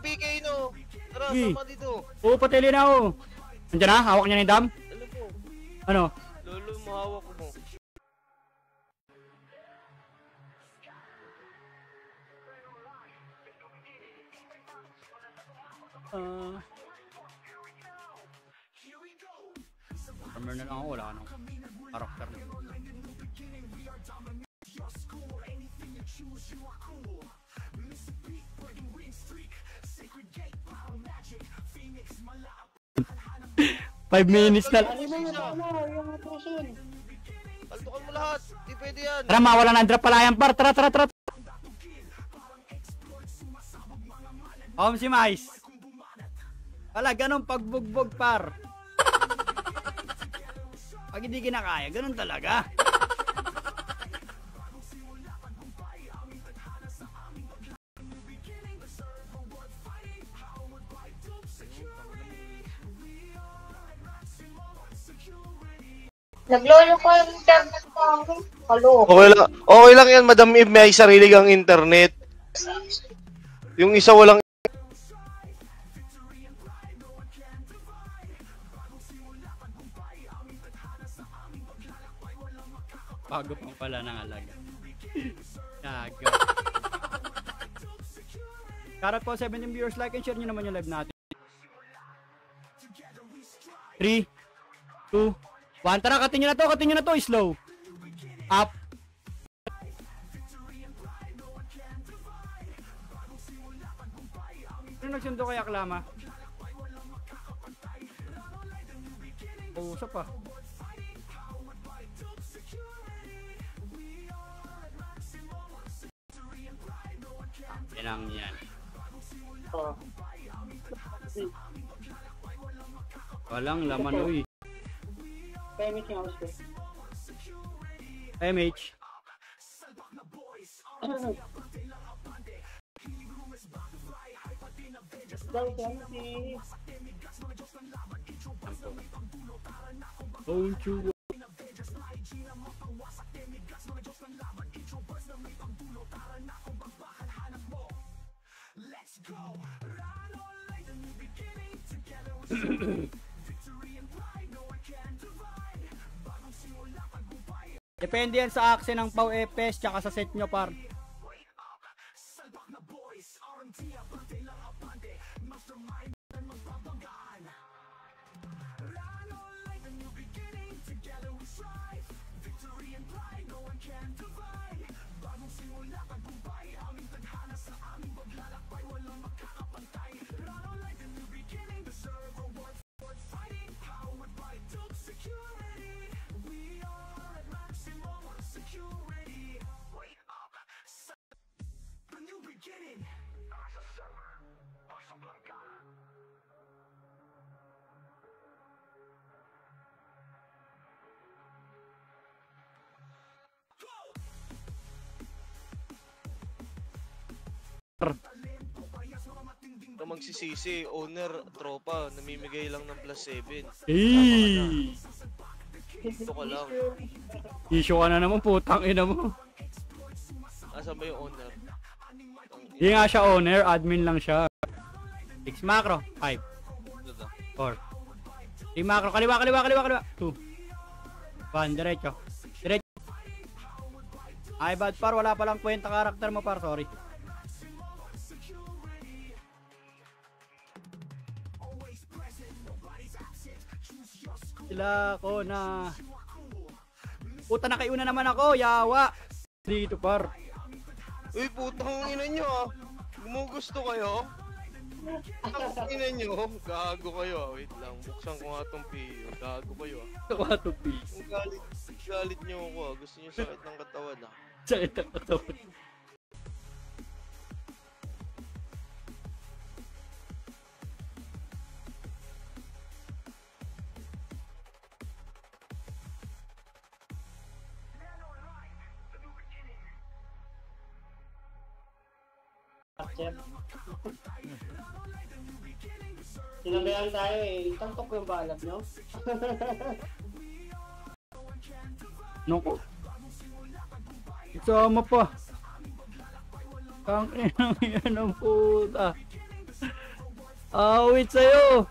PK no. Tara, Sige. sama dito. Oo, patili na ako. Nandiyan na? Hawak niya na yung dam? Alam mo. Ano? Lolo, mahawak ko mo. Farmer na lang ako, wala ka nang karakter na. Five minutes na lang. Paltukan mo lahat. Di pwede yan. Tara, mawala na ang drop pala yan, par. Tara, tara, tara. Si Mais. Wala, ganun pagbugbog, par. Pag hindi kinakaya, ganun talaga. Naglolo ko yung internet ko. Halo. Okay lang yan, Madam Eve. May sarili kang internet. Yung isa walang... Bago pang pala ng alaga. Gago. Karat po 17 viewers, like and share nyo naman yung live natin. 3, 2, 1. Tara, katin nyo na to, slow. Up. Ano nagsundo kaya Klama? Usap pa. Yan yan. Walang laman, uy. PMH yung house ko. MH. Don't you Depende yan sa akse ng Pau EPS tsaka sa set nyo, par. Na magsisisi, owner, tropa, namimigay lang ng +7. Eee! Ito ka lang. Issue ka na naman, putang ina mo. Asan ba yung owner? Hindi nga siya owner, admin lang siya. 6 macro, 5, 4. 3 macro, kaliwa. 2, 1, diretso. Ay bad par, wala palang kwenta karakter mo par, sorry. Sila ko na. Puta, nakaiuna naman ako, yawa. Dito par. Uy, putang ina nyo ah. Gumugusto kayo? Ang ina nyo, gago kayo ah. Wait lang, buksan ko nga tong PO. Gago kayo ah. Kawatupi. Galit nyo ako ah. Gusto nyo sakit ng katawan ah. Sakit ang katawan. Sinabayan tayo eh. Tantok yung balap nyo. Noko. Isama pa. Kang inang yan ang puta. Awit sa'yo!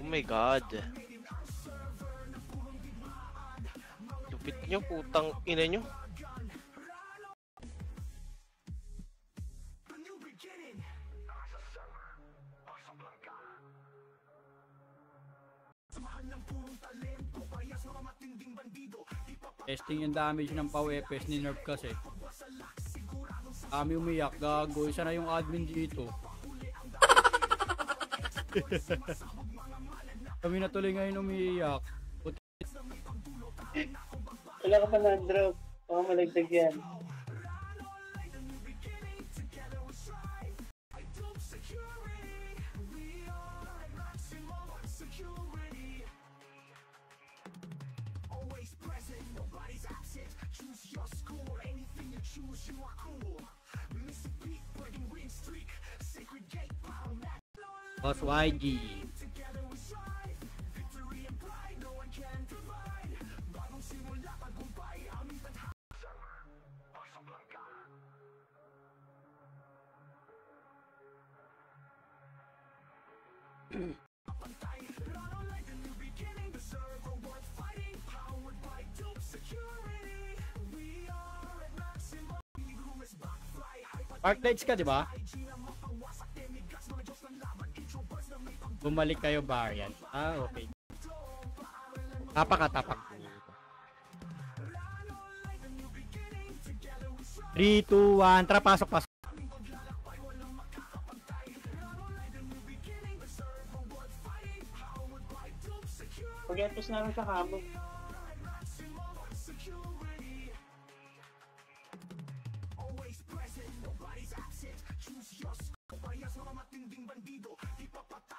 Oh my god. Lupit nyo, putang ina nyo. Testing yung damage ng Pawepes ni Nerf kasi. Kami umiyak, gago. Isa na yung admin dito. Kami na tuloy ngayon umiiyak. Wala ka pa na-drop. Baka malagdag yan. Boss YG. Arclights ka, di ba? Bumalik kayo, Variant. Ah, okay. Tapak ka, tapak. 3, 2, 1. Tara, pasok, pasok. Pag-etos namin sa kamo.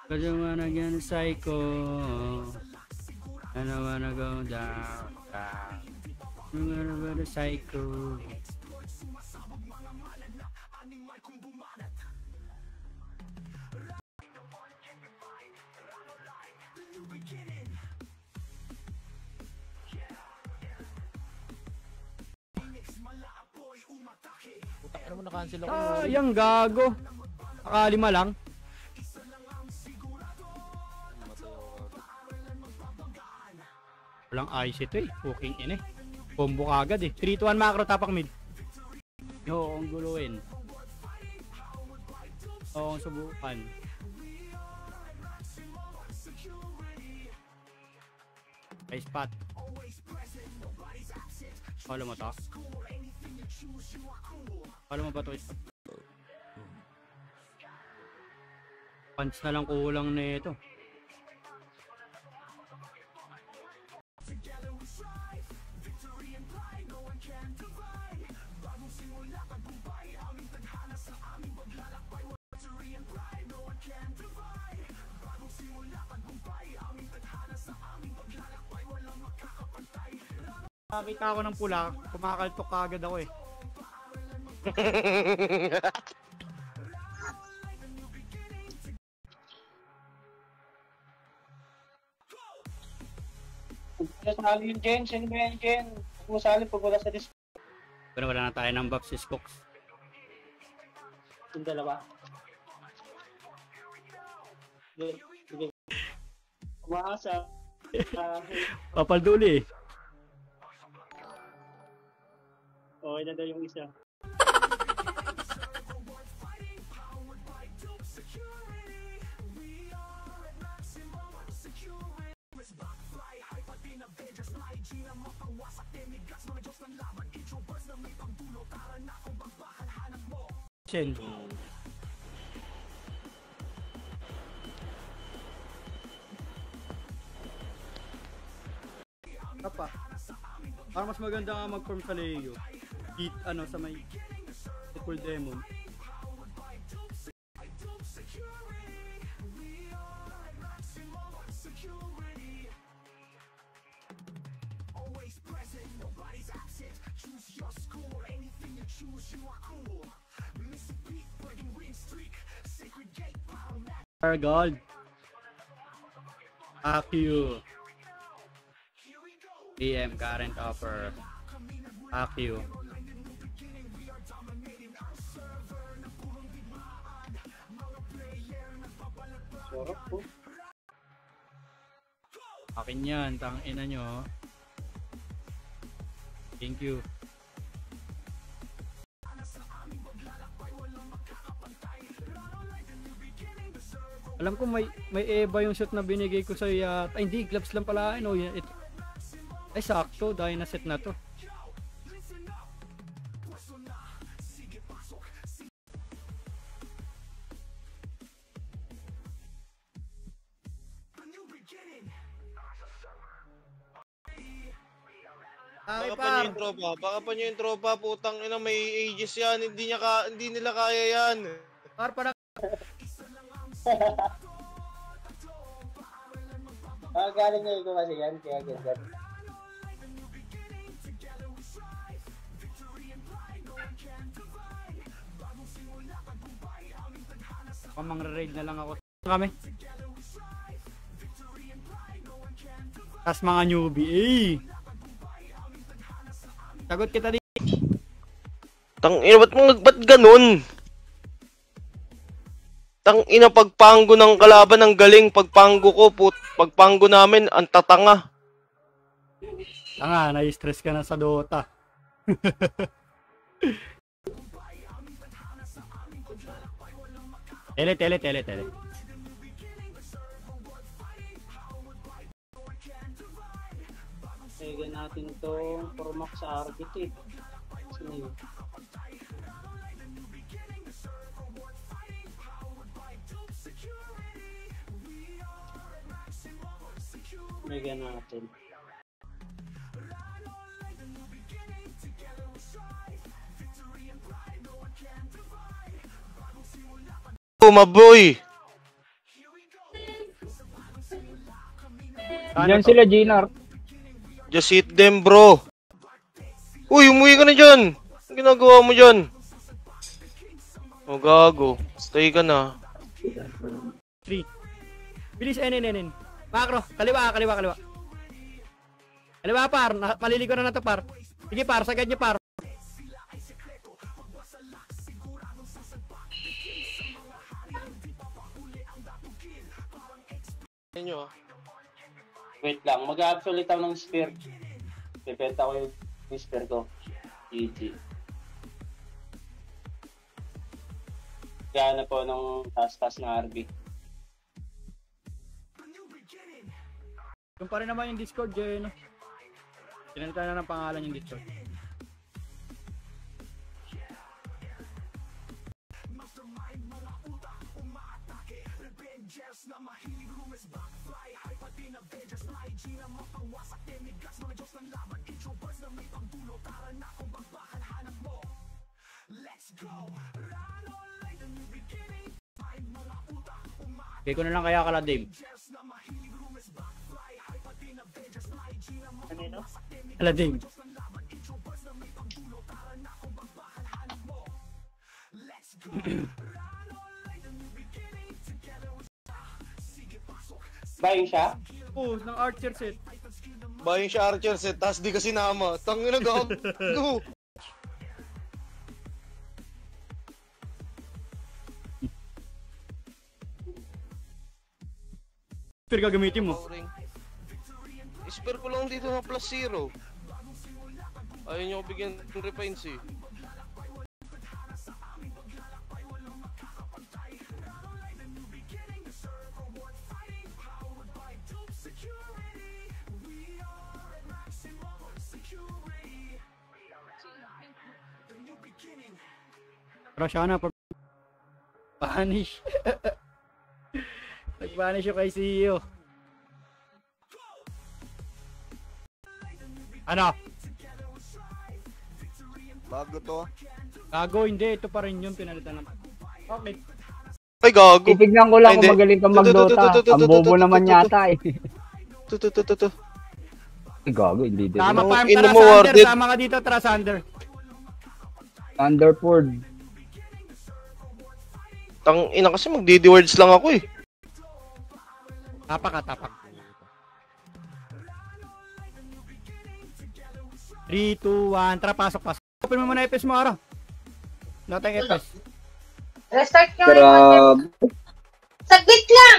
I don't wanna get a psycho. I don't wanna go down. I don't wanna get a psycho. Putak naman na-cancel ako. Yung gago. Nakalima lang. Walang ice ito eh. Cooking in eh. Combo kagad eh. 3 to 1 macro tapak mid. Yo, ang guluin. Oo, subukan. Ay, spot. Follow mo to? Follow mo ba to? Punch na lang kulang na ito. Nakakita ako ng pula, kumakaltok kagad ako eh. Nasali yung Jen. Sino ba yan, Jen? Huwag mo sali pag wala sa disc. Pero wala na tayo ng buff si Skooks. Yung dalawa. Sige. Sige. Umaasa. Papalduli eh. Okay na daw yung isa. Chen. Apa? Para mas maganda nga mag-form sa Leo. Hit ano sa may Triple Demon. Gold. AQ. PM current offer. AQ. Sarap po. Akin yan, tang ina nyo. Thank you. Alam ko may Eva yung shot na binigay ko sa ay hindi, gloves lang pala. Ano, ay sakto dahil na set na to. Baka pa niyo yung tropa. Baka pa niyo yung tropa. Putang ina, may ages yan. Hindi nila kaya yan. Para Galing niya ko kasi yan, kaya ganyan. Mang-raid na lang ako. Kami. Tas mga newbie. Sagot kita di. Tangina, ba't ganun? Tangina, pagpanggo ng kalaban ng galing, pagpanggo ko, pagpanggo namin, ang tatanga. Tanga, na-stress ka na sa Dota. Tele. Kaya natin itong formak sa RBT. Sino yun? Mega natin. Maboy! Diyan sila, Ginar. Just hit them, bro. Uy, umuwi ka na dyan. Ang ginagawa mo dyan? Oh, gago. Stay ka na. 3. Bilis, NN. Macro, kaliwa. Kaliwa, par. Maliligo na to, par. Sige, par. Sagad niyo, par. Inyo. Wait lang, mag-absolute ako ng spear. Pipenta ko yung spear ko. GG. Gana po ng task na RB. Yung pa rin naman yung Discord, Jen. Pinalitan na ng pangalan yung Discord. Bigay ko na lang kaya kala Dave. Kanino? Kala Dave. Buying siya? Oh, ng Archer set. Bayan siya Archer set, tas di ka sinama. Tangina, gago. Pero gagamitin mo. Isper ko lang dito ng +0. Ayaw niyo ko bigyan ng refines eh. Rashana pag punish. Nag-vanish yung kay CEO. Ano? Bago to. Gago, hindi. Ito pa rin yung pinalitan ng... Okay. Ay, gago. Titignan ko lang kung magaling ka mag-Dota. Ang bobo naman yata eh. Tututututu. Ay, gago, hindi din. Tama pa yung Ino mo, Trasander. Warded. Tama ka dito, Trasander. Thunderford. Tang ina kasi magdi-words lang ako eh. Tapak. 3, 2, 1. Tara, pasok. Open mo muna FS mo, Aro. Wala tayong FS. Restart nyo Pero, yung Saglit lang!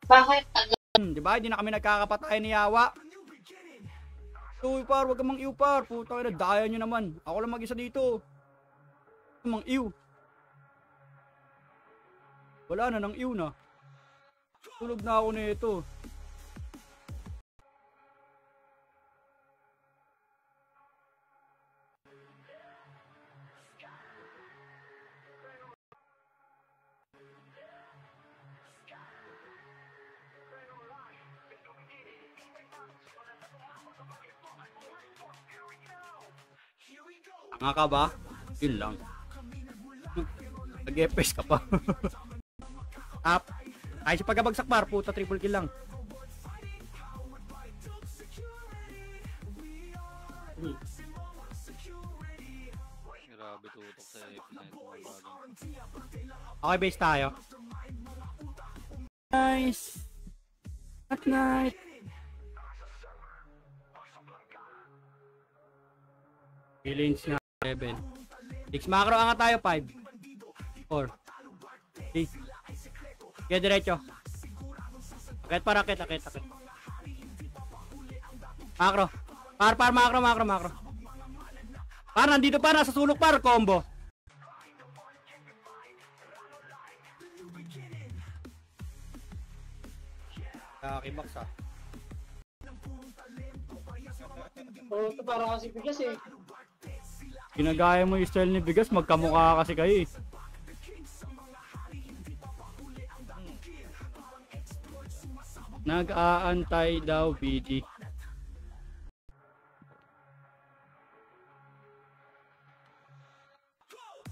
Bakit? Diba? Hindi na kami nagkakapatay ni Yawa. Uy, par, wag kang mang-iw, par. Puta ka na, daya nyo naman. Ako lang mag-isa dito. Mang-iw. Wala na, nang-iw na. Tulog na ako nito. Nga ka ba? Yun lang. Nag-FPS ka pa. Up. Ay, si pagkabagsak par, puta, triple kill lang. Grabe tutok sa F9 mga bagay. Okay, base tayo. Nice. At night. Killings nga. 7. 6 macro anga tayo. 5 4 3. Kaya diretso. Akit para akit. Macro. Par macro. Par nandito pa, nasa sulok par, combo. Kakibox ah. Oh, ito parang kasi bigas eh. Ginagaya mo yung style ni Bigas, magkamukha kasi kayo eh. Nag-aantay daw, BD.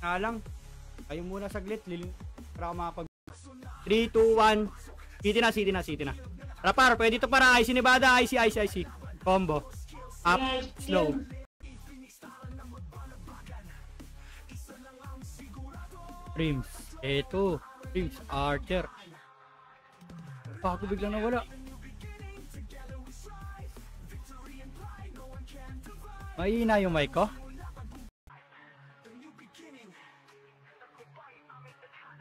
Nga lang, kayo muna saglit, para ako makapag... 3, 2, 1, City na. Rapar, pwede ito para IC Nevada, IC. Combo. Up, slow. Prims. Eto. Prims. Archer. Bago biglang nawala. Mahina yung mic ko.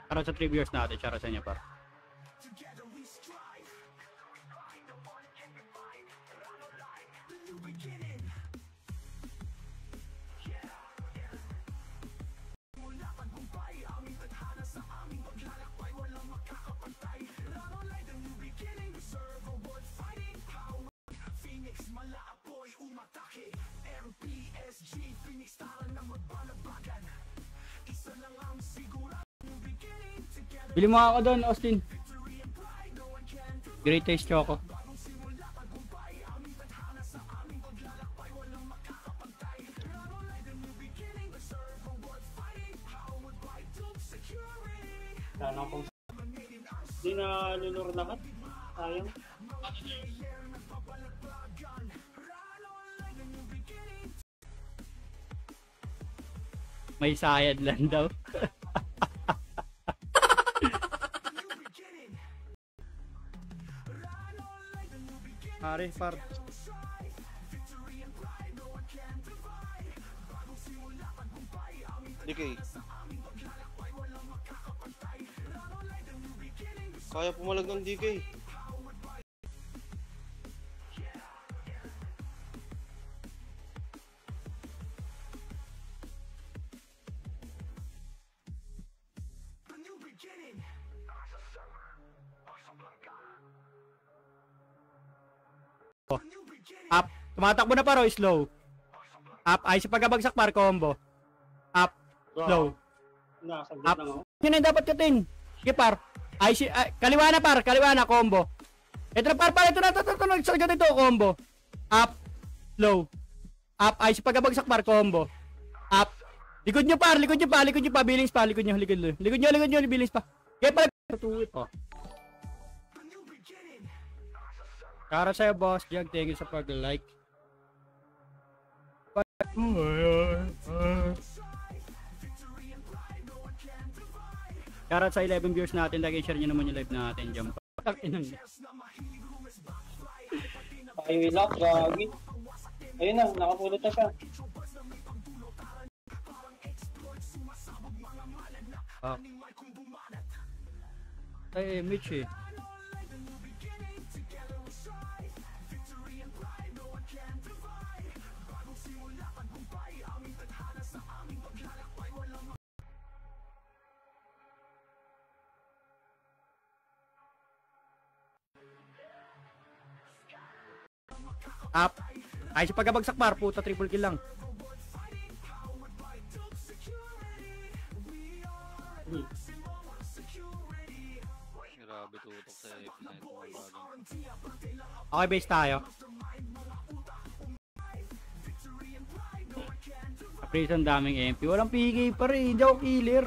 Para sa 3 viewers natin. Para sa inyo pa. Bili mo ako doon, Austin. Great taste choco. Sana kung hindi na lulur lahat. Sayang. May sayad lang daw. Pare, par. DK. Kaya pumalag ng DK. Up. Tumatakbo na paro, slow. Up. Ay, sa pagkabagsak par, combo. Up. Slow. Nasaglit Up. lang ako. Yun ang dapat katin. Sige par. Ay, kaliwa na par, combo. Ito na par, ito na, nagsagat ito, combo. Up. Slow. Up. Ay, sa pagkabagsak par, combo. Up. Likod nyo par, billings pa, likod nyo, billings pa. Kaya pala, oh. Para sa'yo, boss Jag, thank you sa pag-like. Para sa 11 viewers natin, lagi share nyo naman yung live natin dyan. Ay, lock, gagi. Ayun na, nakapulot na siya. Ay, Mitch eh. Up. Ay, si pagkabagsak par, puta, triple kill lang. Grabe tutok sa epicenter. Okay, base tayo. Appraise ang daming MP. Walang PK pa rin. Hindi ako killer.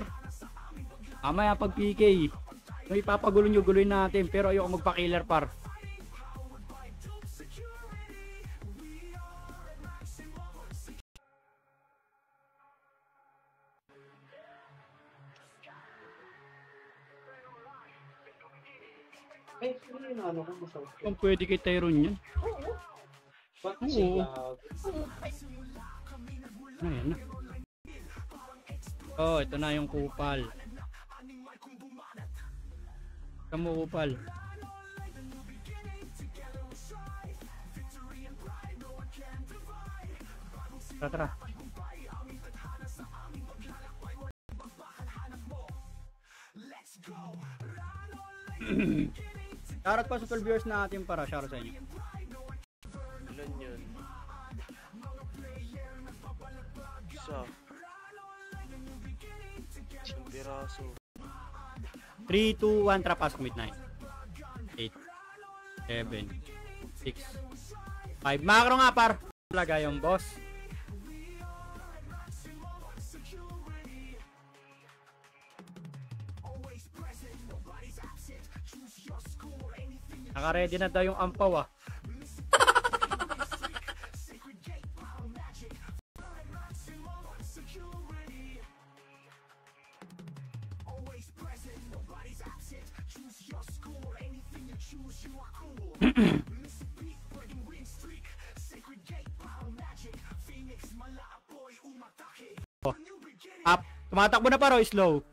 Mamaya pag PK. May papagulo nyo, guloy natin. Pero ayoko magpa-killer par. Eh, ano ko masawag. Kung pwede kay Tyrone yan. Ba't Oo. siya? Ayan na. Oh, ito na yung kupal. Ito mo kupal. Tara, tara. Shoutout pa sa 12 viewers natin para shoutout sa inyo. Ilan yun? Isa. Isang piraso. 3, 2, 1, trap pasok midnight. 8, 7, 6, 5. Macro nga par. Talaga yung boss. Naka-ready na daw yung ampaw ah. Up. Tumatakbo na paro, slow.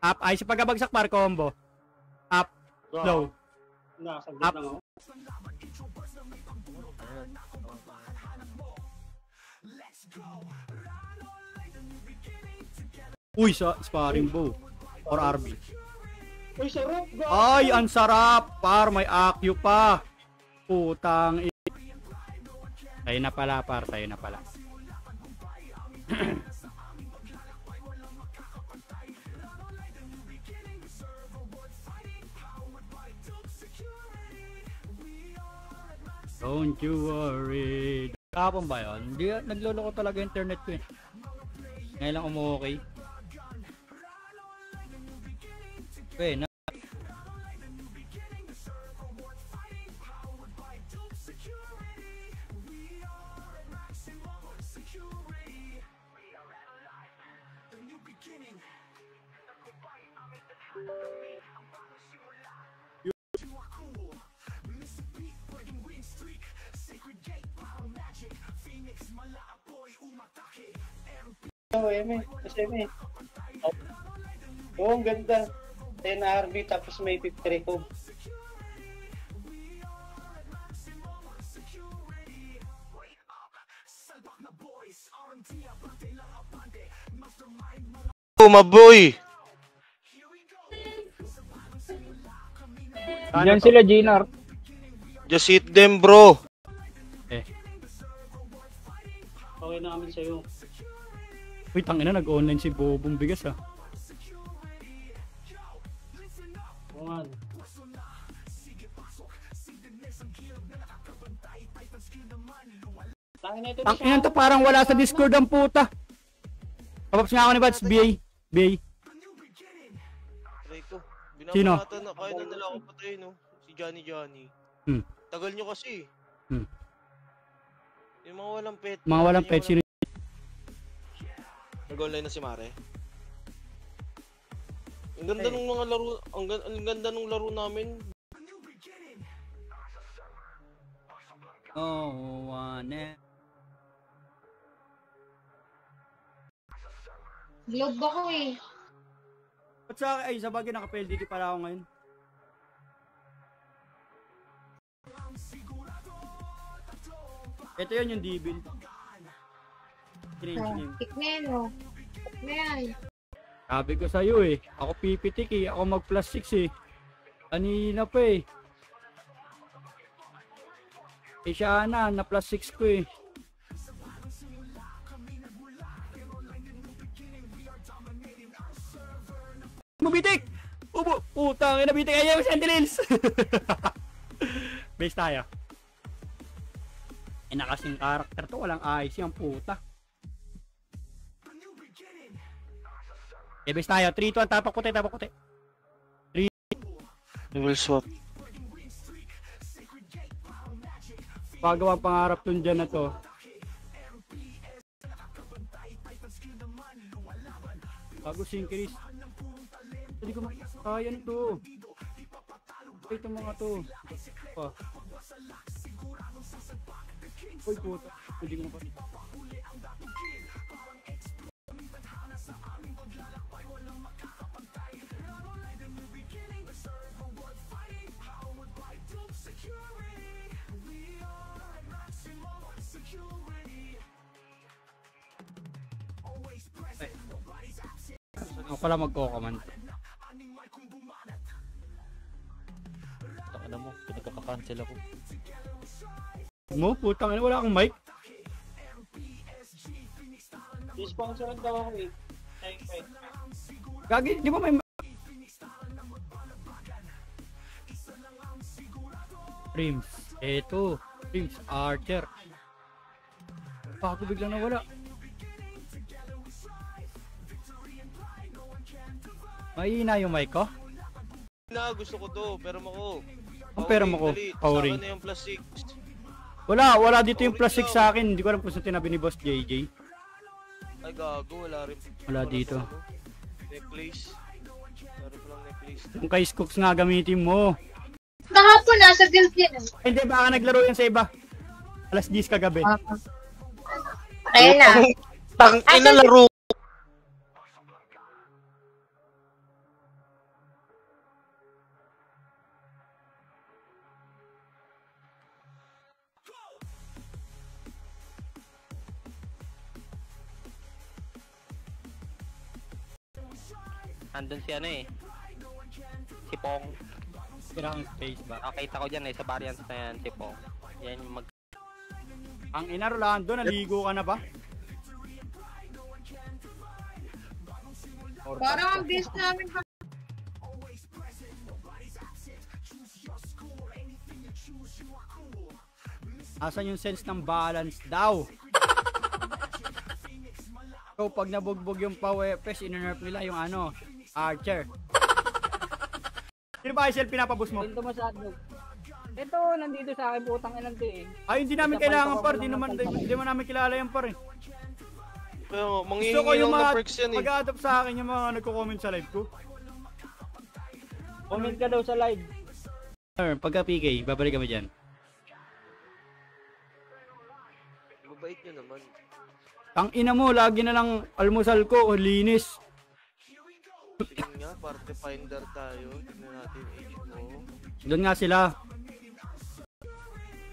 Up. Ay, si pagkabagsak par, combo. Up. Slow. Nakasaglit Up. lang ako. Uy, sa sparring bow. Or RB. Uy, sarap! Ay, ang sarap. Par, may acue pa. Putang Tayo na pala, par. Tayo na pala. Don't you worry. Kapon ba yun? Hindi, nagloloko talaga internet ko eh. Ngayon lang umu-okay. Okay, na. Oo, Eme. Kasi Eme. Oo, ang ganda. 10 RB tapos may 50 record. Oh, maboy! Diyan sila, Ginar. Just hit them, bro. Okay na kami sa'yo. Uy, tangina, nag-online si Bobong bigas ah. Oo nga. Tangina to, parang wala sa Discord ang puta. Papaps nga ako ni Bats, BA. BA. Try ko. Sino? Binabata na, kaya na nila ako patay, no? Si Johnny. Hmm. Tagal nyo kasi. Hmm. Yung mga walang pet. Mga walang pet, sino? Nag-online na si Mare. Ang ganda nung mga laro, ang ganda nung laro namin. Oh, one. Globe ako eh. Ba't sa akin, ay sa bagay naka-PLDT pala ako ngayon. Ito yun yung devil. Change name. Tikmen mo. Tikmen. Sabi ko sa'yo eh. Ako pipitik eh. Ako mag plus 6 eh. Kanina pa eh. Eh siya na plus 6 ko eh. Mabitik! Ubo! Putang ina, bitik ayaw Sentinels! Base tayo. Eh nakasing karakter to, walang IC ang puta. Eh base tayo, 3-2 ang tapak puti, tapak puti. I will swap. Pagawang pangarap dun dyan na to. Bago Synchris. Hindi ko makakaya nito. Ito mga to. Oh. Uy puta. Hindi ko makakita. Ako pala magko-command. Taka na mo, pinagkaka-cancel ako. Mo, putang ina, wala akong mic. Sponsoran daw ako eh. Gagi, di ba may Rims. Eto, Rims Archer. Ako biglang nawala. Mahina yung mic ko? Na, gusto ko to. Pero mo ko. Ang pera mo ko? Dali. Powering. Sa akin na yung plus 6. Wala dito yung plus 6 sa akin. Hindi ko alam kung saan tinabi ni Boss JJ. Ay, gago. Wala rin. Wala dito. Necklace. Meron palang necklace. Yung kay Skooks nga gamitin mo. Kahapon nasa guild yan. Ay, hindi, baka naglaro yan sa iba. Alas 10 kagabi. Ayun na. Tang ina laro. Andun si ano eh. Si Pong. Sirang space ba? Nakita ko dyan eh, sa variants na yan, si Pong. Yan yung mag... Ang ina, Rolando, naligo ka na ba? Parang ang base namin. Asan yung sense ng balance daw? So, pag nabugbog yung PAWFS, ino-nerf nila yung ano, Archer. Sino ba ISL pinapabus mo? Ito masyado. Ito, nandito sa akin, putang ilang to eh. Ay, hindi namin kailangan par. Di mo namin kilala yung par eh. Pero Gusto mangingi ko yung lang mga ng perks yan eh. mag-a-adapt sa akin yung mga nagko-comment sa live ko. Comment ka daw sa live. Pagka PK, babalik kami dyan. Mabait nyo naman. Tang ina mo, lagi na lang almusal ko o linis. Tingnan nga, party finder tayo. Tingnan natin age mo. Doon nga sila.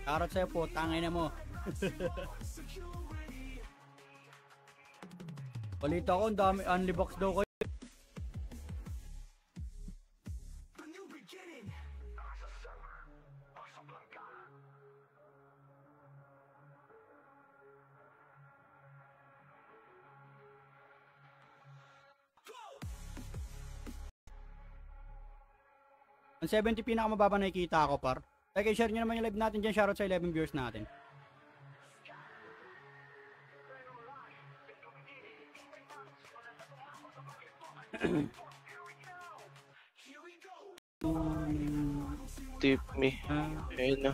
Karot sa'yo po, tangin na mo. Balita ko, ang dami unli box daw kayo. Ang 70 pinakamababa nakikita ako par. Kaya share nyo naman yung live natin dyan. Shoutout sa 11 viewers natin. Tip me. Ayun na.